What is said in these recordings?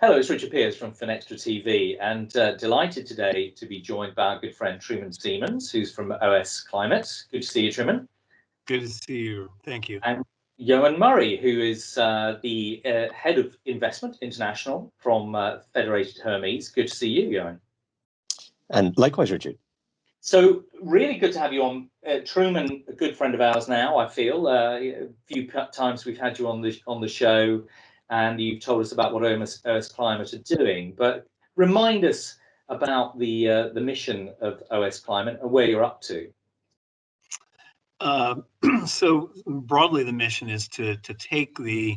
Hello, it's Richard Pearce from FinextraTV, and delighted today to be joined by our good friend Truman Semans, who's from OSClimate. Good to see you, Truman. Good to see you. Thank you. And Eoin Murray, who is the head of investment international from Federated Hermes. Good to see you, Eoin. And likewise, Richard. So really good to have you on. Truman, a good friend of ours now, I feel. A few times we've had you on the show, and you've told us about what OSClimate are doing. But remind us about the mission of OSClimate and where you're up to. So broadly, the mission is to take the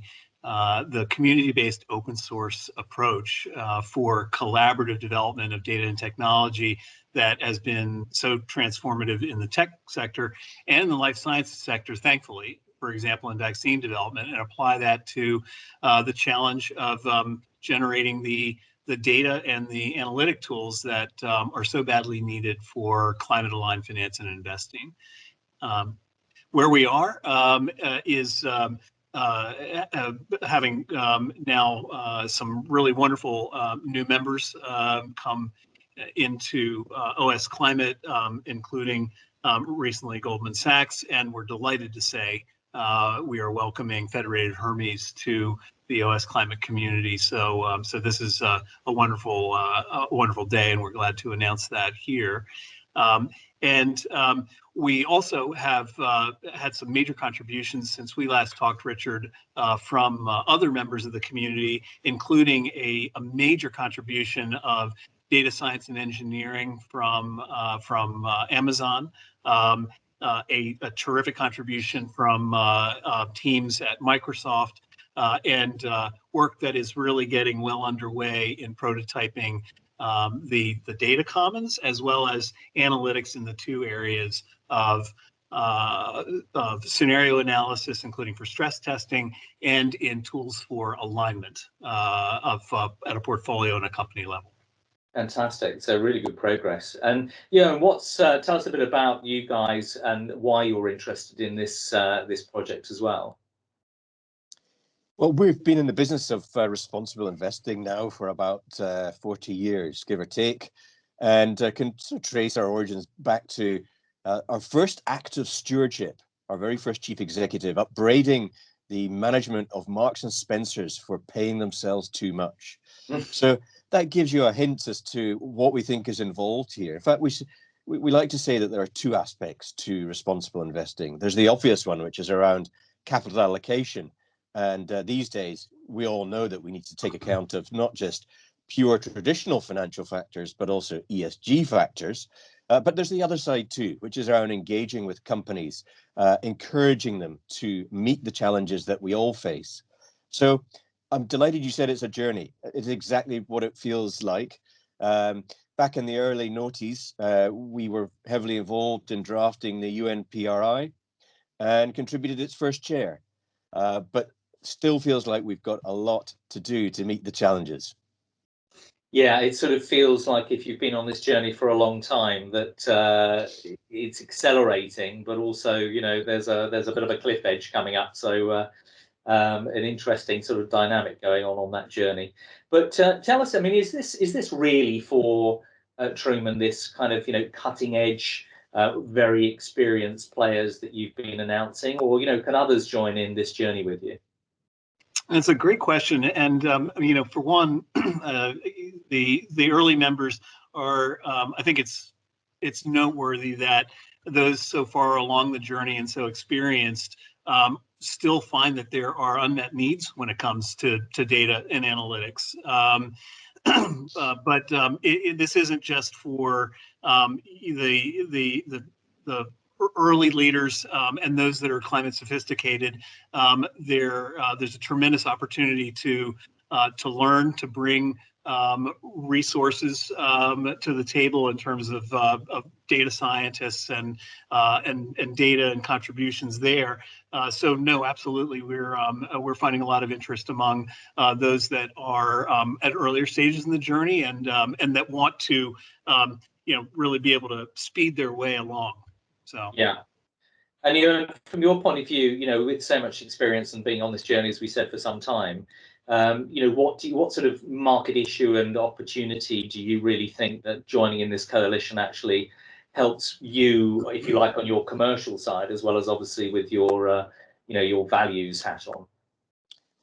community-based open source approach for collaborative development of data and technology that has been so transformative in the tech sector and the life sciences sector, thankfully, for example, in vaccine development, and apply that to the challenge of generating the data and the analytic tools that are so badly needed for climate-aligned finance and investing. Where we are is having now some really wonderful new members come into OSClimate, including recently Goldman Sachs, and we're delighted to say we are welcoming Federated Hermes to the OSClimate community. So this is a wonderful day, and we're glad to announce that here. We also have had some major contributions since we last talked, Richard, from other members of the community, including a major contribution of data science and engineering from Amazon, a terrific contribution from teams at Microsoft, and work that is really getting well underway in prototyping the data commons, as well as analytics in the two areas of scenario analysis, including for stress testing, and in tools for alignment at a portfolio and a company level. Fantastic. So really good progress. And yeah, tell us a bit about you guys and why you're interested in this project as well. Well, we've been in the business of responsible investing now for about 40 years, give or take, and can sort of trace our origins back to our first act of stewardship, our very first chief executive upbraiding the management of Marks and Spencer's for paying themselves too much. So that gives you a hint as to what we think is involved here. In fact, we like to say that there are two aspects to responsible investing. There's the obvious one, which is around capital allocation. And these days, we all know that we need to take account of not just pure traditional financial factors, but also ESG factors. But there's the other side too, which is around engaging with companies, encouraging them to meet the challenges that we all face. So I'm delighted you said it's a journey. It's exactly what it feels like. Back in the early noughties, we were heavily involved in drafting the UNPRI and contributed its first chair. But still feels like we've got a lot to do to meet the challenges. Yeah, it sort of feels like if you've been on this journey for a long time that it's accelerating, but also, you know, there's a bit of a cliff edge coming up. So an interesting sort of dynamic going on that journey. But tell us, I mean, is this really for Truman, this kind of, you know, cutting edge, very experienced players that you've been announcing, or, you know, can others join in this journey with you? It's a great question, and you know, for one, the early members are. I think it's noteworthy that those so far along the journey and so experienced still find that there are unmet needs when it comes to data and analytics. But this isn't just for the early leaders and those that are climate sophisticated. There's a tremendous opportunity to learn, to bring resources to the table in terms of data scientists and data and contributions there. So no, absolutely, we're finding a lot of interest among those that are at earlier stages in the journey and that want to you know, really be able to speed their way along. So yeah. And you know, from your point of view, you know, with so much experience and being on this journey, as we said, for some time, what sort of market issue and opportunity do you really think that joining in this coalition actually helps you, if you like, on your commercial side, as well as obviously with your your values hat on?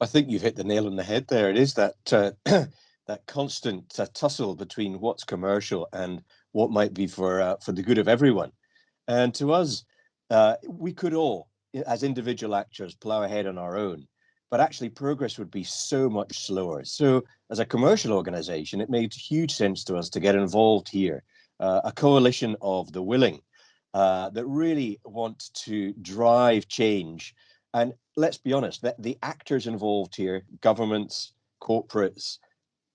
I think you've hit the nail on the head there. It is that that constant tussle between what's commercial and what might be for the good of everyone. And to us, we could all, as individual actors, plow ahead on our own, but actually progress would be so much slower. So as a commercial organization, it made huge sense to us to get involved here, a coalition of the willing that really want to drive change. And let's be honest, that the actors involved here, governments, corporates,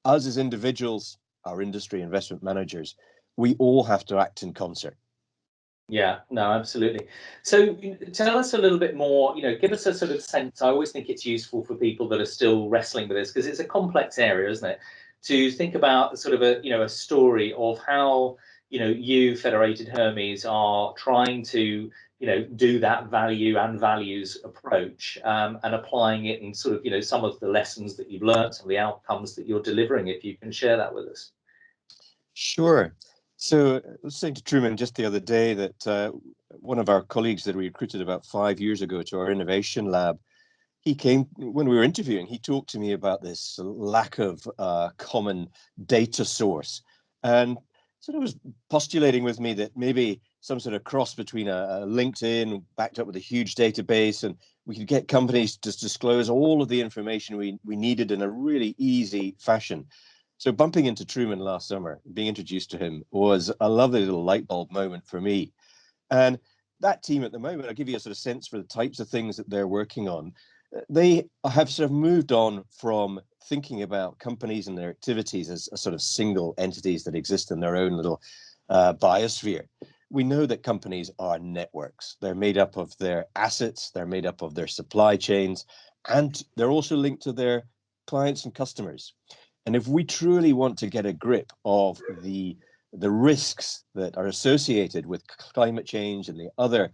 us as individuals, our industry investment managers, we all have to act in concert. Yeah, no, absolutely. So tell us a little bit more, give us a sort of sense. I always think it's useful for people that are still wrestling with this, because it's a complex area, isn't it? To think about sort of a story of how, you, Federated Hermes, are trying to, do that value and values approach, and applying it in sort of, some of the lessons that you've learned, some of the outcomes that you're delivering, if you can share that with us. Sure. So I was saying to Truman just the other day that one of our colleagues that we recruited about 5 years ago to our innovation lab, he came when we were interviewing, he talked to me about this lack of common data source. And sort of was postulating with me that maybe some sort of cross between a LinkedIn backed up with a huge database, and we could get companies to disclose all of the information we needed in a really easy fashion. So bumping into Truman last summer, being introduced to him, was a lovely little light bulb moment for me. And that team at the moment, I'll give you a sort of sense for the types of things that they're working on. They have sort of moved on from thinking about companies and their activities as a sort of single entities that exist in their own little biosphere. We know that companies are networks. They're made up of their assets, they're made up of their supply chains, and they're also linked to their clients and customers. And if we truly want to get a grip of the risks that are associated with climate change and the other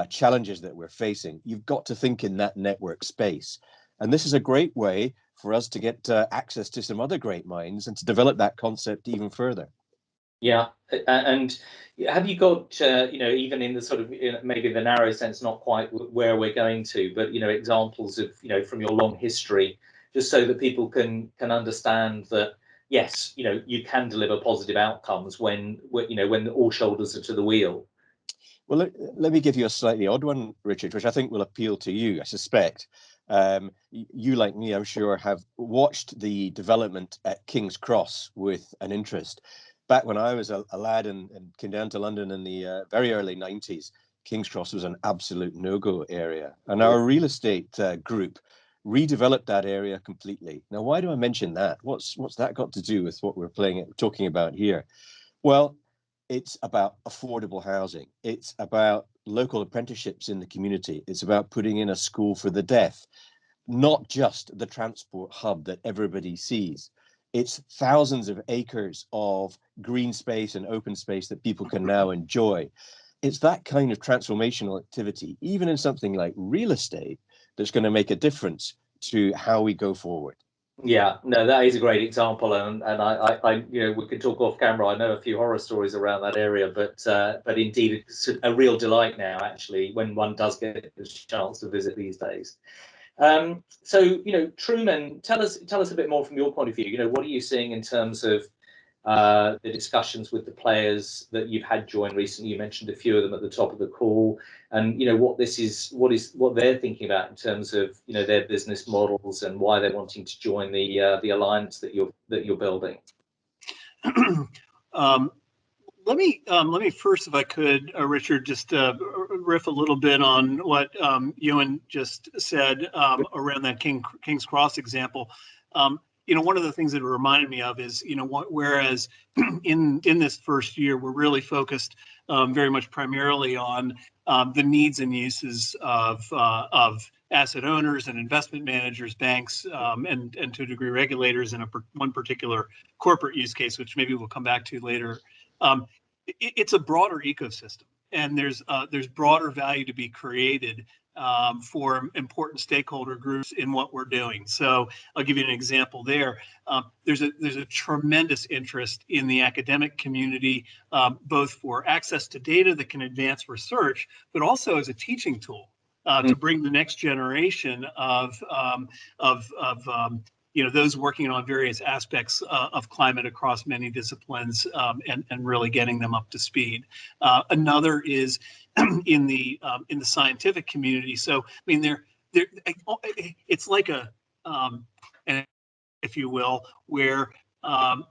challenges that we're facing, you've got to think in that network space. And this is a great way for us to get access to some other great minds and to develop that concept even further. Yeah, and have you got, even in the sort of maybe the narrow sense, not quite where we're going to, but examples of from your long history, just so that people can understand that yes, you can deliver positive outcomes when all shoulders are to the wheel. Well, let me give you a slightly odd one, Richard, which I think will appeal to you, I suspect. You, like me, I'm sure, have watched the development at King's Cross with an interest. Back when I was a lad and came down to London in the very early 90s, King's Cross was an absolute no-go area. And our real estate group redeveloped that area completely. Now, why do I mention that? What's that got to do with what we're talking about here? Well, it's about affordable housing. It's about local apprenticeships in the community. It's about putting in a school for the deaf, not just the transport hub that everybody sees. It's thousands of acres of green space and open space that people can now enjoy. It's that kind of transformational activity, even in something like real estate, that's going to make a difference to how we go forward. Yeah, no, that is a great example, and I we can talk off camera. I know a few horror stories around that area, but indeed it's a real delight now, actually, when one does get the chance to visit these days. So Truman, tell us a bit more from your point of view. What are you seeing in terms of the discussions with the players that you've had join recently? You mentioned a few of them at the top of the call, and what they're thinking about in terms of their business models and why they're wanting to join the alliance that you're building. Let me first, if I could, Richard, just riff a little bit on what Eoin just said around that King's Cross example. One of the things that it reminded me of is, whereas in this first year, we're really focused very much primarily on the needs and uses of asset owners and investment managers, banks, and to a degree regulators in one particular corporate use case, which maybe we'll come back to later. It's a broader ecosystem, and there's broader value to be created for important stakeholder groups in what we're doing. So I'll give you an example there. There's a tremendous interest in the academic community, both for access to data that can advance research, but also as a teaching tool to bring the next generation of those working on various aspects of climate across many disciplines, and really getting them up to speed. Another is in the scientific community. So I mean, it's like a if you will, where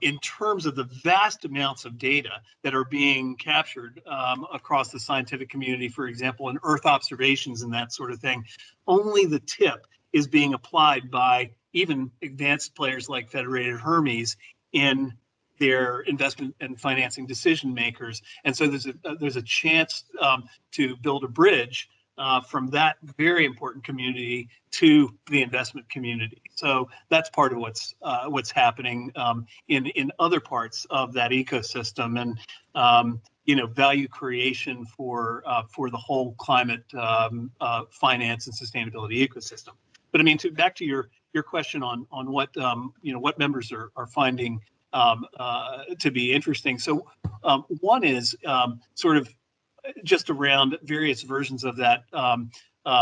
in terms of the vast amounts of data that are being captured across the scientific community, for example, in Earth observations and that sort of thing, only the tip is being applied by even advanced players like Federated Hermes in their investment and financing decision makers. And so there's a chance to build a bridge from that very important community to the investment community. So that's part of what's happening in other parts of that ecosystem, and value creation for the whole climate finance and sustainability ecosystem. But I mean, back to your question on what what members are finding to be interesting. So one is sort of just around various versions of that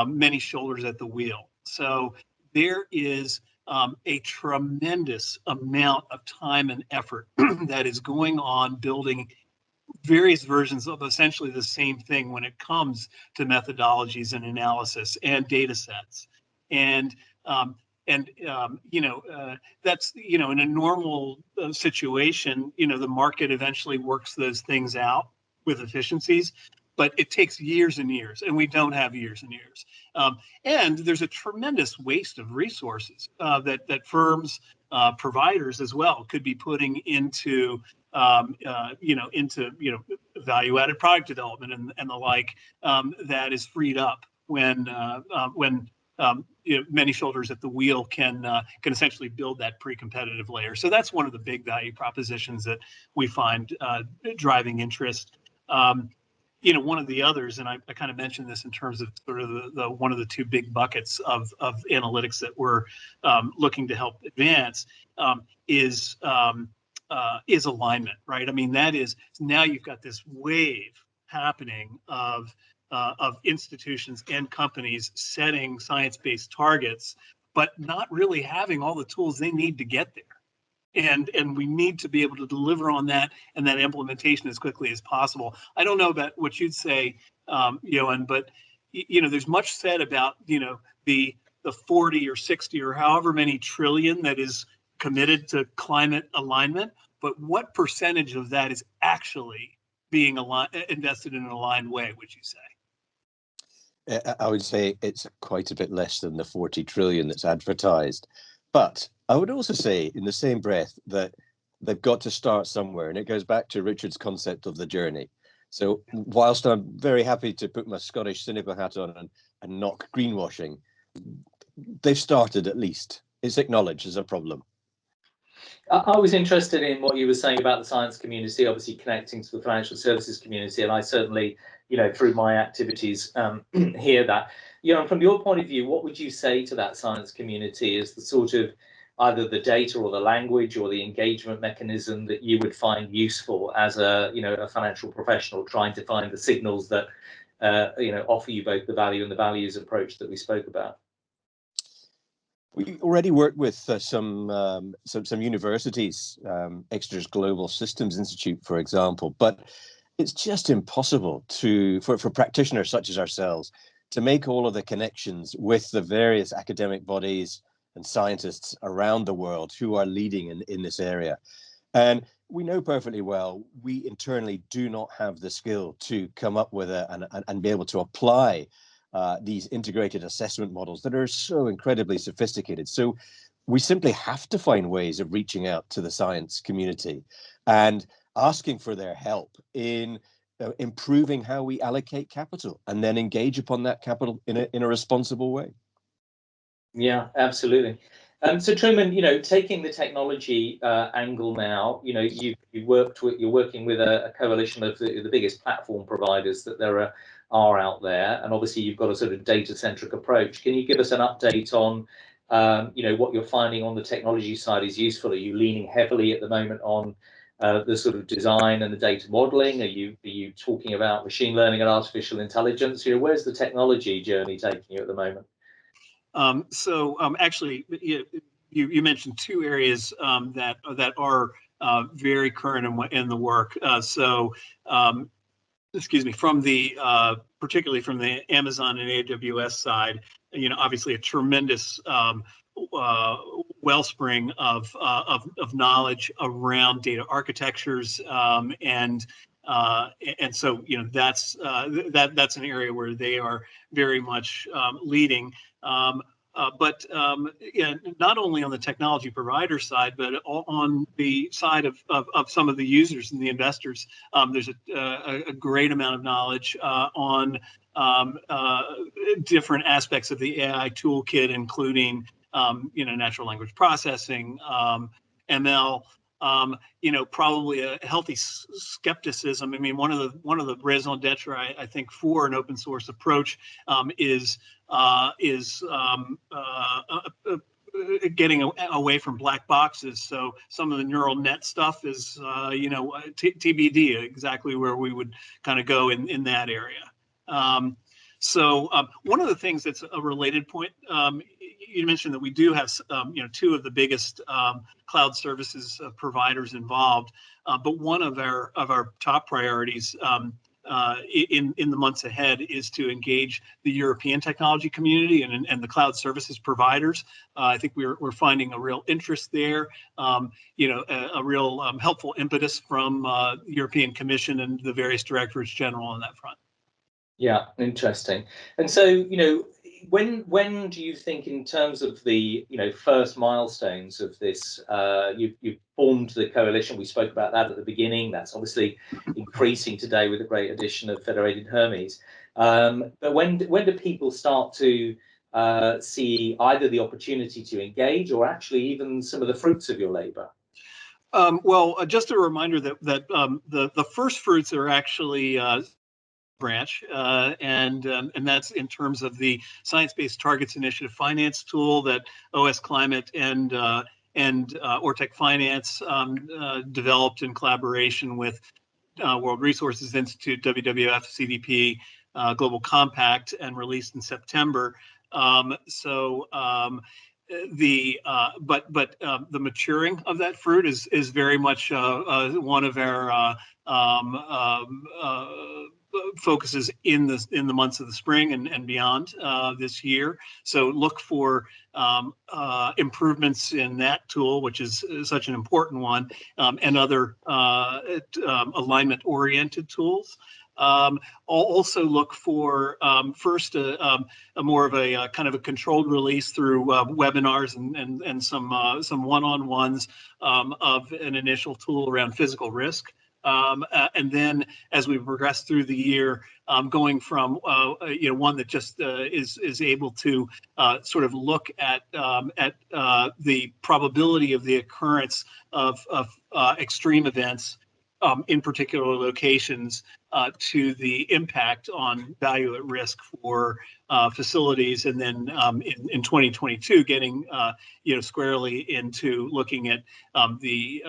many shoulders at the wheel. So there is a tremendous amount of time and effort that is going on building various versions of essentially the same thing when it comes to methodologies and analysis and data sets. And that's, in a normal situation, the market eventually works those things out with efficiencies, but it takes years and years, and we don't have years and years. And there's a tremendous waste of resources that firms, providers as well, could be putting into value-added product development and the like, that is freed up when many shoulders at the wheel can essentially build that pre-competitive layer. So that's one of the big value propositions that we find driving interest. One of the others, and I kind of mentioned this in terms of sort of the one of the two big buckets of analytics that we're looking to help advance, is alignment, right? I mean, that is, now you've got this wave happening of institutions and companies setting science-based targets, but not really having all the tools they need to get there. And we need to be able to deliver on that and that implementation as quickly as possible. I don't know about what you'd say, Eoin, but there's much said about the 40 or 60 or however many trillion that is committed to climate alignment, but what percentage of that is actually being invested in an aligned way, would you say? I would say it's quite a bit less than the 40 trillion that's advertised. But I would also say in the same breath that they've got to start somewhere. And it goes back to Richard's concept of the journey. So whilst I'm very happy to put my Scottish cynical hat on and knock greenwashing, they've started at least. It's acknowledged as a problem. I was interested in what you were saying about the science community, obviously connecting to the financial services community, and I certainly, through my activities, hear that. From your point of view, what would you say to that science community as the sort of either the data or the language or the engagement mechanism that you would find useful as a financial professional trying to find the signals that offer you both the value and the values approach that we spoke about? We already work with some universities, Exeter's Global Systems Institute, for example, but it's just impossible for practitioners such as ourselves to make all of the connections with the various academic bodies and scientists around the world who are leading in this area. And we know perfectly well, we internally do not have the skill to come up with and be able to apply these integrated assessment models that are so incredibly sophisticated. So we simply have to find ways of reaching out to the science community and asking for their help in improving how we allocate capital and then engage upon that capital in a responsible way. Yeah, absolutely. So Truman, taking the technology angle now, you're working with a coalition of the biggest platform providers that there are out there, and obviously you've got a sort of data-centric approach. Can you give us an update on what you're finding on the technology side is useful? Are you leaning heavily at the moment on the sort of design and the data modeling? Are you talking about machine learning and artificial intelligence? Where's the technology journey taking you at the moment? Actually, you mentioned two areas that are very current in the work. Excuse me, from the particularly from the Amazon and AWS side, obviously a tremendous wellspring of knowledge around data architectures, and so that's an area where they are very much leading. But not only on the technology provider side, but on the side of some of the users and the investors, there's a great amount of knowledge on different aspects of the AI toolkit, including natural language processing, ML. Probably a healthy skepticism. I mean, one of the raison d'etre, I think, for an open source approach is getting away from black boxes. So some of the neural net stuff is, TBD, exactly where we would kind of go in that area. One of the things that's a related point, you mentioned that we do have, two of the biggest cloud services providers involved, but one of our top priorities in the months ahead is to engage the European technology community and the cloud services providers. I think we're finding a real interest there, a real helpful impetus from the European Commission and the various directorates general on that front. Yeah, interesting. And so, when do you think, in terms of the first milestones of this, you've formed the coalition? We spoke about that at the beginning. That's obviously increasing today with the great addition of Federated Hermes. But when do people start to see either the opportunity to engage or actually even some of the fruits of your labor? Just a reminder that the first fruits are actually branch, and that's in terms of the Science-Based Targets Initiative finance tool that OSClimate and Ortec Finance developed in collaboration with World Resources Institute, WWF, CDP, Global Compact, and released in September. The maturing of that fruit is very much one of our focuses in the months of the spring and beyond this year. So look for improvements in that tool, which is such an important one, and other alignment-oriented tools. I'll also look for first a more of a kind of a controlled release through webinars and some one-on-ones of an initial tool around physical risk. And then as we progress through the year, going from one that just is able to sort of look at the probability of the occurrence of extreme events in particular locations, to the impact on value at risk for facilities, and then in 2022 getting squarely into looking at the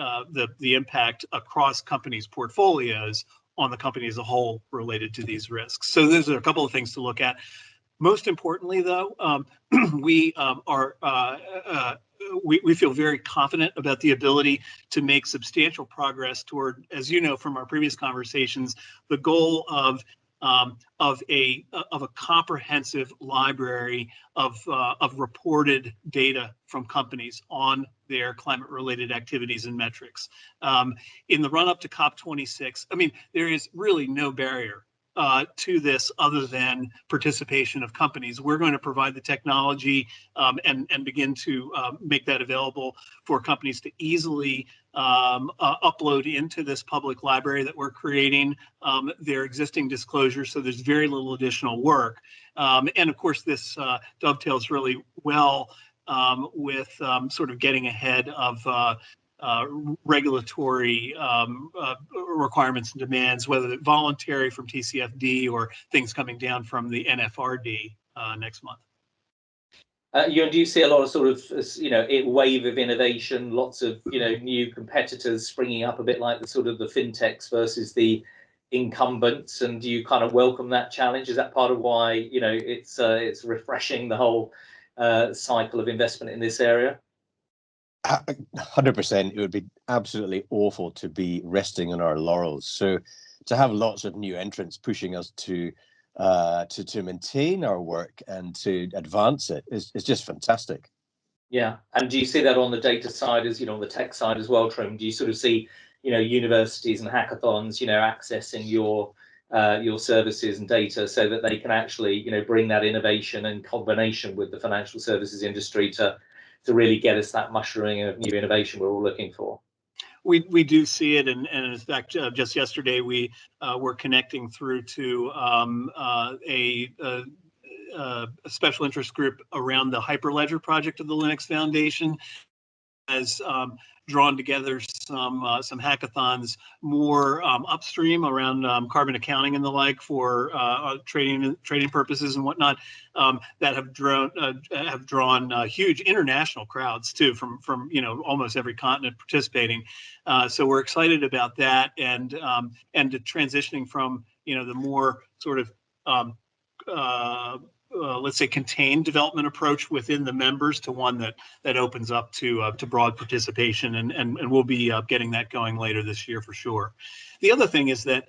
impact across companies' portfolios on the company as a whole related to these risks. So those are a couple of things to look at. Most importantly, though, we feel very confident about the ability to make substantial progress toward, as you know from our previous conversations, the goal of a comprehensive library of reported data from companies on their climate-related activities and metrics. In the run-up to COP26, I mean, there is really no barrier to this other than participation of companies. We're going to provide the technology and begin to make that available for companies to easily upload into this public library that we're creating their existing disclosures. So there's very little additional work. And of course, this dovetails really well with sort of getting ahead of regulatory requirements and demands, whether they're voluntary from TCFD or things coming down from the NFRD next month. Do you see a lot of sort of, wave of innovation, lots of, new competitors springing up, a bit like the sort of the fintechs versus the incumbents, and do you kind of welcome that challenge? Is that part of why, it's refreshing the whole cycle of investment in this area? 100%. It would be absolutely awful to be resting on our laurels. So to have lots of new entrants pushing us to maintain our work and to advance it is just fantastic. Yeah, and do you see that on the data side, as on the tech side as well, Trim? Do you sort of see universities and hackathons accessing your services and data so that they can actually bring that innovation in combination with the financial services industry to really get us that mushrooming of new innovation we're all looking for? We do see it, and in fact, just yesterday we were connecting through to a special interest group around the Hyperledger project of the Linux Foundation, has drawn together some hackathons more upstream around carbon accounting and the like for trading purposes and whatnot, that have drawn huge international crowds too from almost every continent participating. So we're excited about that, and to transitioning from the more sort of let's say contained development approach within the members to one that opens up to broad participation, and we'll be getting that going later this year for sure. The other thing is that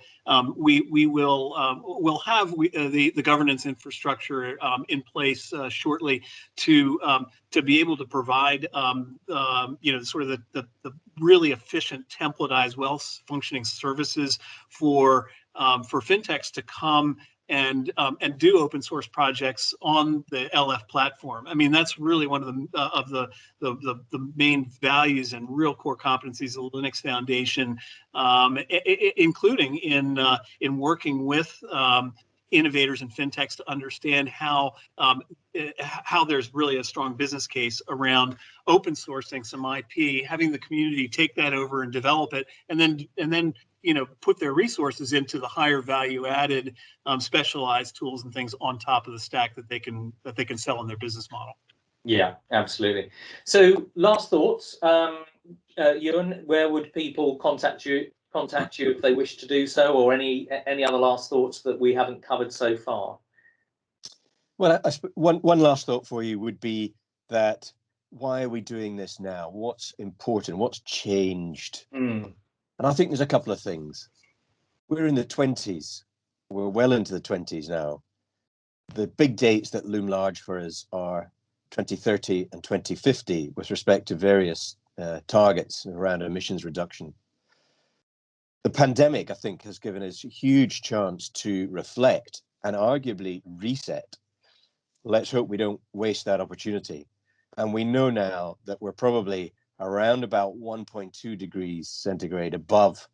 we'll have the governance infrastructure in place shortly to be able to provide sort of the really efficient templatized, well-functioning services for fintechs to come and do open source projects on the LF platform. I mean, that's really one of the main values and real core competencies of the Linux Foundation, including in working with innovators and fintechs to understand how there's really a strong business case around open sourcing some IP, having the community take that over and develop it, and then put their resources into the higher value added specialized tools and things on top of the stack that they can sell in their business model. Yeah, absolutely. So last thoughts, Eoin, where would people contact you if they wish to do so, or any other last thoughts that we haven't covered so far? Well, one last thought for you would be that why are we doing this now? What's important? What's changed? And I think there's a couple of things. We're in the 20s. We're well into the 20s now. The big dates that loom large for us are 2030 and 2050 with respect to various targets around emissions reduction. The pandemic, I think, has given us a huge chance to reflect and arguably reset. Let's hope we don't waste that opportunity. And we know now that we're probably around about 1.2 degrees centigrade above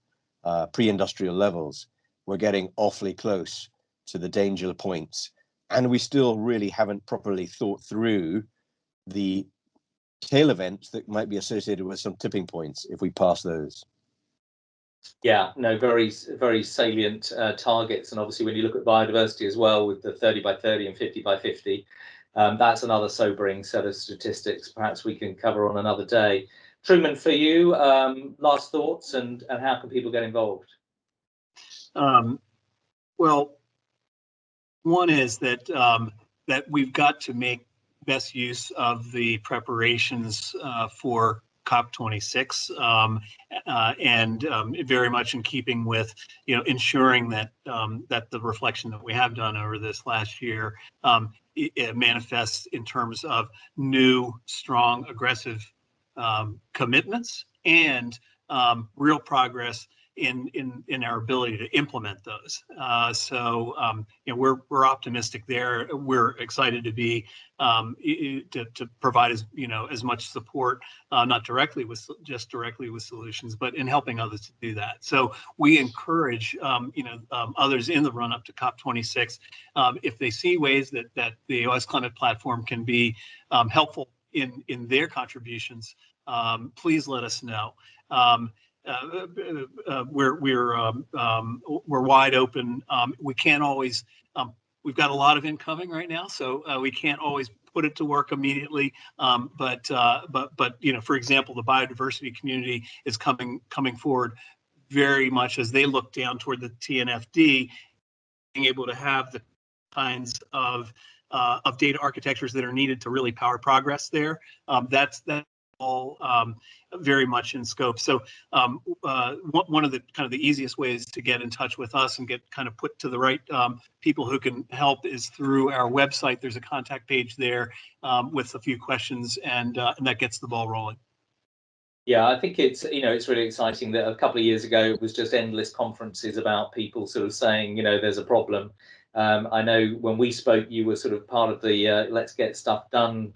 pre-industrial levels. We're getting awfully close to the danger points. And we still really haven't properly thought through the tail events that might be associated with some tipping points if we pass those. Yeah, no, very, very salient targets. And obviously, when you look at biodiversity as well, with the 30 by 30 and 50 by 50, that's another sobering set of statistics. Perhaps we can cover on another day. Truman, for you, last thoughts, and how can people get involved? Well, one is that that we've got to make best use of the preparations for COP26, and very much in keeping with ensuring that that the reflection that we have done over this last year it manifests in terms of new, strong, aggressive commitments and real progress in our ability to implement those. So we're optimistic there. We're excited to be to provide as much support, not directly with solutions, but in helping others to do that. So we encourage others in the run up to COP26, if they see ways that the OSClimate platform can be helpful in their contributions, please let us know. We're wide open. We can't always. We've got a lot of incoming right now, so we can't always put it to work immediately. But you know, for example, the biodiversity community is coming forward very much as they look down toward the TNFD, being able to have the kinds of data architectures that are needed to really power progress there. That's all very much in scope. So one of the kind of the easiest ways to get in touch with us and get kind of put to the right people who can help is through our website. There's a contact page there with a few questions, and that gets the ball rolling. Yeah, I think it's, you know, it's really exciting that a couple of years ago it was just endless conferences about people sort of saying, you know, there's a problem. I know when we spoke, you were sort of part of the Let's Get Stuff Done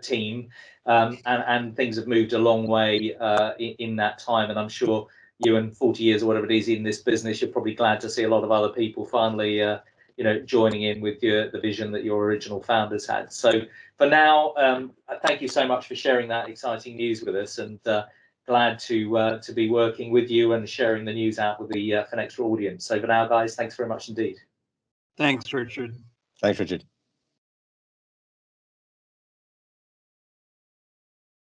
team, and things have moved a long way in that time. And I'm sure you, in 40 years or whatever it is in this business, you're probably glad to see a lot of other people finally, you know, joining in with the vision that your original founders had. So for now, thank you so much for sharing that exciting news with us, and glad to be working with you and sharing the news out with the Finextra audience. So for now, guys, thanks very much indeed. Thanks, Richard. Thanks, Richard.